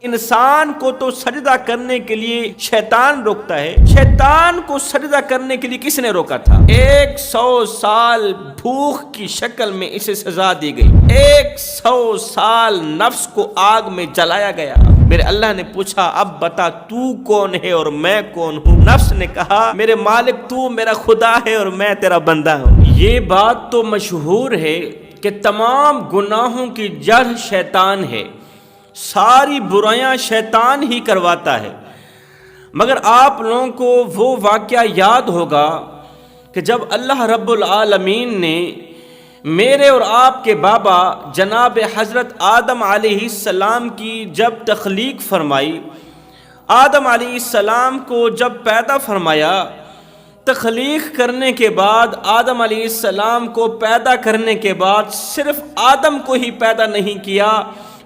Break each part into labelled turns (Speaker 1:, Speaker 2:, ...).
Speaker 1: انسان کو تو سجدہ کرنے کے لیے شیطان روکتا ہے، شیطان کو سجدہ کرنے کے لیے کس نے روکا تھا؟ 100 سال بھوک کی شکل میں اسے سزا دی گئی، 100 سال نفس کو آگ میں جلایا گیا۔ میرے اللہ نے پوچھا اب بتا تو کون ہے اور میں کون ہوں؟ نفس نے کہا میرے مالک تو میرا خدا ہے اور میں تیرا بندہ ہوں۔ یہ بات تو مشہور ہے کہ تمام گناہوں کی جڑ شیطان ہے، ساری برائیاں شیطان ہی کرواتا ہے۔ مگر آپ لوگوں کو وہ واقعہ یاد ہوگا کہ جب اللہ رب العالمین نے میرے اور آپ کے بابا جناب حضرت آدم علیہ السلام کی جب تخلیق فرمائی، آدم علیہ السلام کو جب پیدا فرمایا، تخلیق کرنے کے بعد آدم علیہ السلام کو پیدا کرنے کے بعد صرف آدم کو ہی پیدا نہیں کیا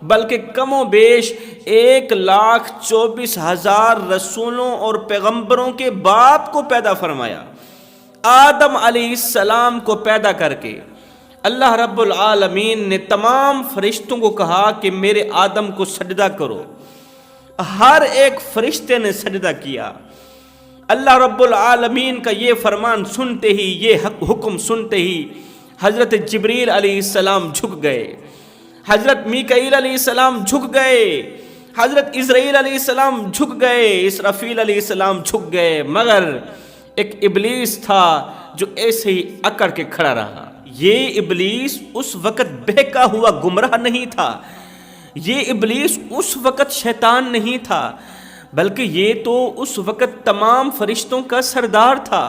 Speaker 1: بلکہ کم و بیش 1,24,000 رسولوں اور پیغمبروں کے باپ کو پیدا فرمایا۔ آدم علیہ السلام کو پیدا کر کے اللہ رب العالمین نے تمام فرشتوں کو کہا کہ میرے آدم کو سجدہ کرو۔ ہر ایک فرشتے نے سجدہ کیا۔ اللہ رب العالمین کا یہ فرمان سنتے ہی، یہ حکم سنتے ہی حضرت جبریل علیہ السلام جھک گئے، حضرت میکائیل علیہ السلام جھک گئے، حضرت اسرائیل علیہ السلام جھک گئے، اسرافیل علیہ السلام جھک گئے، مگر ایک ابلیس تھا جو ایسے ہی اکڑ کے کھڑا رہا۔ یہ ابلیس اس وقت بہکا ہوا گمراہ نہیں تھا، یہ ابلیس اس وقت شیطان نہیں تھا، بلکہ یہ تو اس وقت تمام فرشتوں کا سردار تھا،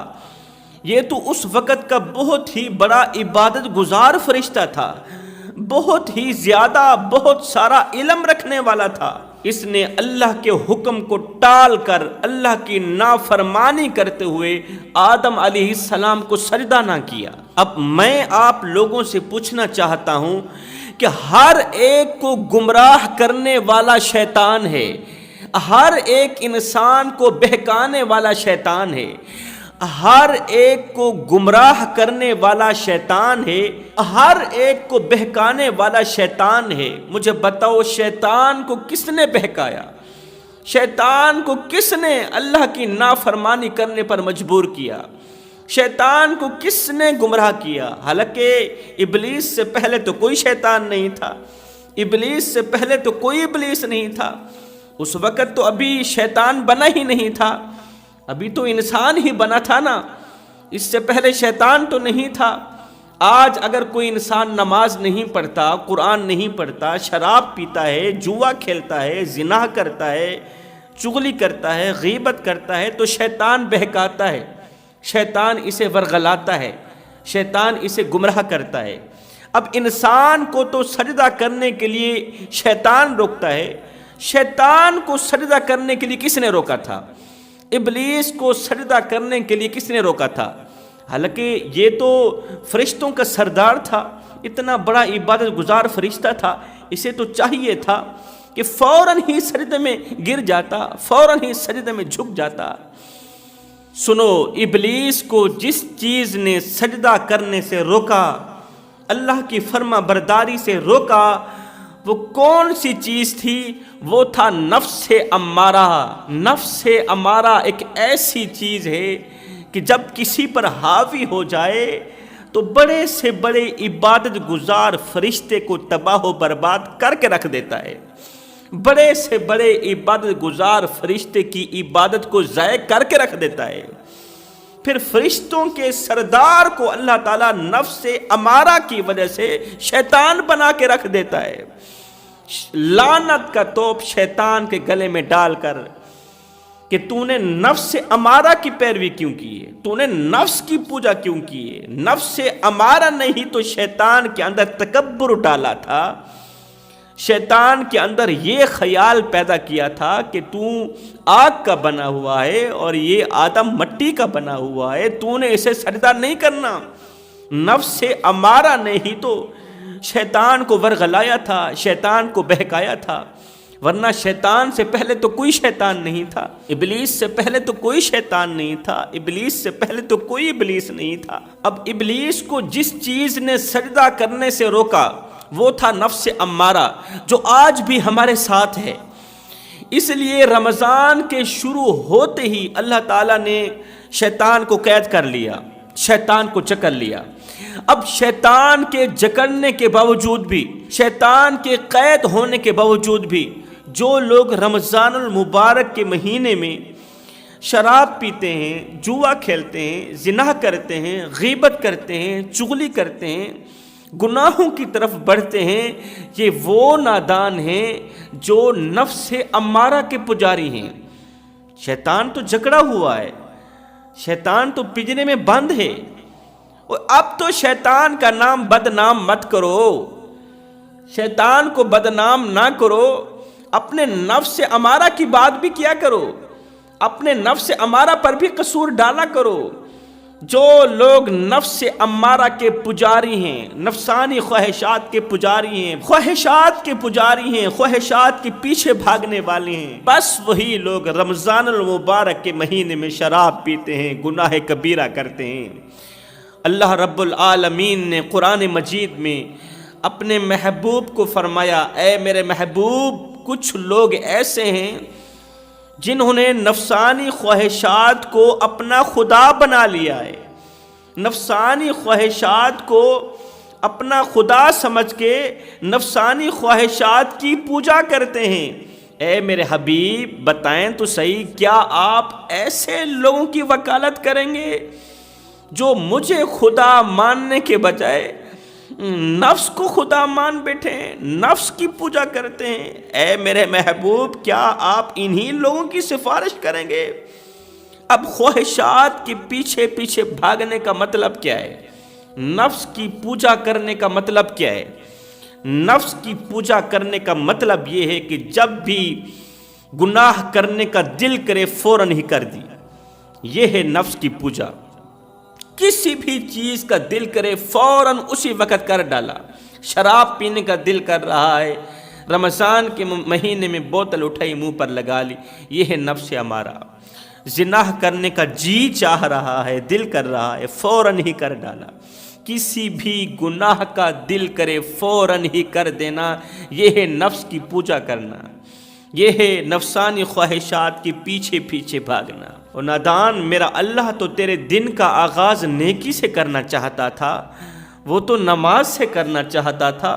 Speaker 1: یہ تو اس وقت کا بہت ہی بڑا عبادت گزار فرشتہ تھا، بہت ہی زیادہ بہت سارا علم رکھنے والا تھا۔ اس نے اللہ کے حکم کو ٹال کر اللہ کی نافرمانی کرتے ہوئے آدم علیہ السلام کو سجدہ نہ کیا۔ اب میں آپ لوگوں سے پوچھنا چاہتا ہوں کہ ہر ایک کو گمراہ کرنے والا شیطان ہے، ہر ایک انسان کو بہکانے والا شیطان ہے، ہر ایک کو گمراہ کرنے والا شیطان ہے، ہر ایک کو بہکانے والا شیطان ہے۔ مجھے بتاؤ شیطان کو کس نے بہکایا؟ شیطان کو کس نے اللہ کی نافرمانی کرنے پر مجبور کیا؟ شیطان کو کس نے گمراہ کیا؟ حالانکہ ابلیس سے پہلے تو کوئی شیطان نہیں تھا، ابلیس سے پہلے تو کوئی ابلیس نہیں تھا، اس وقت تو ابھی شیطان بنا ہی نہیں تھا، ابھی تو انسان ہی بنا تھا نا، اس سے پہلے شیطان تو نہیں تھا۔ آج اگر کوئی انسان نماز نہیں پڑھتا، قرآن نہیں پڑھتا، شراب پیتا ہے، جوا کھیلتا ہے، زنا کرتا ہے، چغلی کرتا ہے، غیبت کرتا ہے تو شیطان بہکاتا ہے، شیطان اسے ورغلاتا ہے، شیطان اسے گمراہ کرتا ہے۔ اب انسان کو تو سجدہ کرنے کے لیے شیطان روکتا ہے، شیطان کو سجدہ کرنے کے لیے کس نے روکا تھا؟ ابلیس کو سجدہ کرنے کے لیے کس نے روکا تھا؟ حالانکہ یہ تو فرشتوں کا سردار تھا، اتنا بڑا عبادت گزار فرشتہ تھا، اسے تو چاہیے تھا کہ فوراً ہی سجدے میں گر جاتا، فوراً ہی سجدے میں جھک جاتا۔ سنو، ابلیس کو جس چیز نے سجدہ کرنے سے روکا، اللہ کی فرما برداری سے روکا، وہ کون سی چیز تھی؟ وہ تھا نفس امارہ۔ نفس امارہ ایک ایسی چیز ہے کہ جب کسی پر حاوی ہو جائے تو بڑے سے بڑے عبادت گزار فرشتے کو تباہ و برباد کر کے رکھ دیتا ہے، بڑے سے بڑے عبادت گزار فرشتے کی عبادت کو ضائع کر کے رکھ دیتا ہے۔ پھر فرشتوں کے سردار کو اللہ تعالیٰ نفس امارہ کی وجہ سے شیطان بنا کے رکھ دیتا ہے۔ لعنت کا توپ شیطان کے گلے میں ڈال کر کہ تو نے نفس امارہ کی پیروی کیوں کی ہے، تو نے نفس کی پوجا کیوں کی ہے؟ نفس امارہ نہیں تو شیطان کے اندر تکبر ڈالا تھا، شیطان کے اندر یہ خیال پیدا کیا تھا کہ تو آگ کا بنا ہوا ہے اور یہ آدم مٹی کا بنا ہوا ہے، تو نے اسے سجدہ نہیں کرنا۔ نفس امارہ نے ہی تو شیطان کو ورغلایا تھا، شیطان کو بہکایا تھا، ورنہ شیطان سے پہلے تو کوئی شیطان نہیں تھا، ابلیس سے پہلے تو کوئی شیطان نہیں تھا، ابلیس سے پہلے تو کوئی ابلیس نہیں تھا۔ اب ابلیس کو جس چیز نے سجدہ کرنے سے روکا وہ تھا نفس امارہ، جو آج بھی ہمارے ساتھ ہے۔ اس لیے رمضان کے شروع ہوتے ہی اللہ تعالیٰ نے شیطان کو قید کر لیا، شیطان کو جکڑ لیا۔ اب شیطان کے جکڑنے کے باوجود بھی، شیطان کے قید ہونے کے باوجود بھی جو لوگ رمضان المبارک کے مہینے میں شراب پیتے ہیں، جوا کھیلتے ہیں، زنا کرتے ہیں، غیبت کرتے ہیں، چغلی کرتے ہیں، گناہوں کی طرف بڑھتے ہیں، یہ وہ نادان ہیں جو نفس امارہ کے پجاری ہیں۔ شیطان تو جکڑا ہوا ہے، شیطان تو پنجرے میں بند ہے۔ اور اب تو شیطان کا نام بدنام مت کرو، شیطان کو بدنام نہ کرو، اپنے نفس امارہ کی بات بھی کیا کرو، اپنے نفس امارہ پر بھی قصور ڈالا کرو۔ جو لوگ نفس امارہ کے پجاری ہیں، نفسانی خواہشات کے پجاری ہیں، خواہشات کے پجاری ہیں، خواہشات کے پیچھے بھاگنے والے ہیں، بس وہی لوگ رمضان المبارک کے مہینے میں شراب پیتے ہیں، گناہ کبیرہ کرتے ہیں۔ اللہ رب العالمین نے قرآن مجید میں اپنے محبوب کو فرمایا، اے میرے محبوب، کچھ لوگ ایسے ہیں جنہوں نے نفسانی خواہشات کو اپنا خدا بنا لیا ہے، نفسانی خواہشات کو اپنا خدا سمجھ کے نفسانی خواہشات کی پوجا کرتے ہیں۔ اے میرے حبیب بتائیں تو صحیح، کیا آپ ایسے لوگوں کی وکالت کریں گے جو مجھے خدا ماننے کے بجائے نفس کو خدا مان بیٹھے ہیں، نفس کی پوجا کرتے ہیں؟ اے میرے محبوب، کیا آپ انہی لوگوں کی سفارش کریں گے؟ اب خواہشات کے پیچھے پیچھے بھاگنے کا مطلب کیا ہے؟ نفس کی پوجا کرنے کا مطلب کیا ہے؟ نفس کی پوجا کرنے کا مطلب یہ ہے کہ جب بھی گناہ کرنے کا دل کرے فوراً ہی کر دی، یہ ہے نفس کی پوجا۔ کسی بھی چیز کا دل کرے فوراً اسی وقت کر ڈالا۔ شراب پینے کا دل کر رہا ہے، رمضان کے مہینے میں بوتل اٹھائی منہ پر لگا لی، یہ ہے نفس ہمارا۔ زنا کرنے کا جی چاہ رہا ہے، دل کر رہا ہے، فوراً ہی کر ڈالا۔ کسی بھی گناہ کا دل کرے فوراً ہی کر دینا، یہ ہے نفس کی پوجا کرنا، یہ ہے نفسانی خواہشات کے پیچھے پیچھے بھاگنا۔ اور نادان، میرا اللہ تو تیرے دن کا آغاز نیکی سے کرنا چاہتا تھا، وہ تو نماز سے کرنا چاہتا تھا،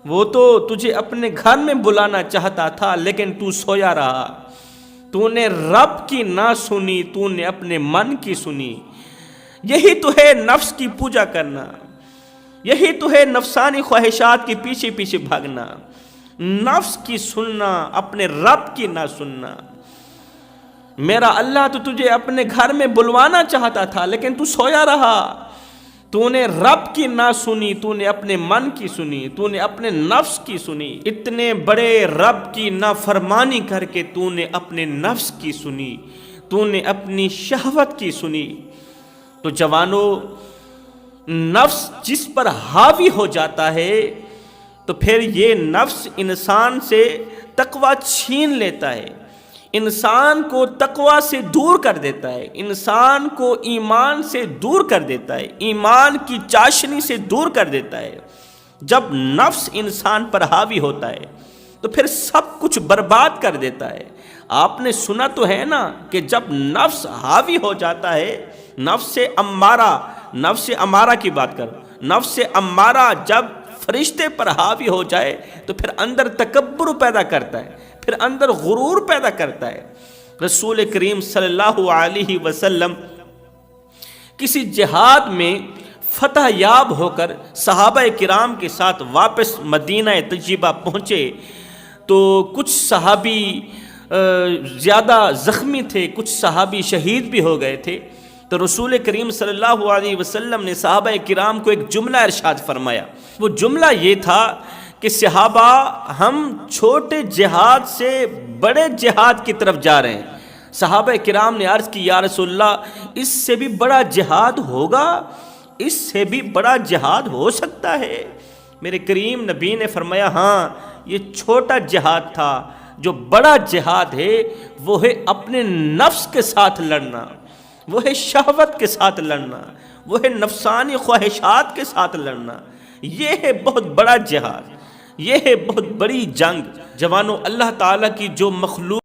Speaker 1: وہ تو تجھے اپنے گھر میں بلانا چاہتا تھا، لیکن تو سویا رہا، تو نے رب کی نہ سنی، تو نے اپنے من کی سنی۔ یہی تو ہے نفس کی پوجا کرنا، یہی تو ہے نفسانی خواہشات کے پیچھے پیچھے بھاگنا، نفس کی سننا، اپنے رب کی نہ سننا۔ میرا اللہ تو تجھے اپنے گھر میں بلوانا چاہتا تھا، لیکن تو سویا رہا، تو نے رب کی نہ سنی، تو نے اپنے من کی سنی، تو نے اپنے نفس کی سنی۔ اتنے بڑے رب کی نافرمانی کر کے تو نے اپنے نفس کی سنی، تو نے اپنی شہوت کی سنی۔ تو جوانو، نفس جس پر حاوی ہو جاتا ہے تو پھر یہ نفس انسان سے تقوی چھین لیتا ہے، انسان کو تقوی سے دور کر دیتا ہے، انسان کو ایمان سے دور کر دیتا ہے، ایمان کی چاشنی سے دور کر دیتا ہے۔ جب نفس انسان پر حاوی ہوتا ہے تو پھر سب کچھ برباد کر دیتا ہے۔ آپ نے سنا تو ہے نا کہ جب نفس حاوی ہو جاتا ہے، نفس امارہ کی بات کر، نفس امارہ جب فرشتے پر حاوی ہو جائے تو پھر اندر تکبر پیدا کرتا ہے، پھر اندر غرور پیدا کرتا ہے۔ رسول کریم صلی اللہ علیہ وسلم کسی جہاد میں فتح یاب ہو کر صحابہ کرام کے ساتھ واپس مدینہ طیبہ پہنچے تو کچھ صحابی زیادہ زخمی تھے، کچھ صحابی شہید بھی ہو گئے تھے۔ تو رسول کریم صلی اللہ علیہ وسلم نے صحابہ کرام کو ایک جملہ ارشاد فرمایا۔ وہ جملہ یہ تھا کہ صحابہ، ہم چھوٹے جہاد سے بڑے جہاد کی طرف جا رہے ہیں۔ صحابہ کرام نے عرض کی، یا رسول اللہ، اس سے بھی بڑا جہاد ہوگا؟ اس سے بھی بڑا جہاد ہو سکتا ہے؟ میرے کریم نبی نے فرمایا، ہاں، یہ چھوٹا جہاد تھا، جو بڑا جہاد ہے وہ ہے اپنے نفس کے ساتھ لڑنا، وہ ہے شہوت کے ساتھ لڑنا، وہ ہے نفسانی خواہشات کے ساتھ لڑنا، یہ ہے بہت بڑا جہاد۔ یہ ہے بہت بڑی جنگ۔ جوانوں، اللہ تعالیٰ کی جو مخلوق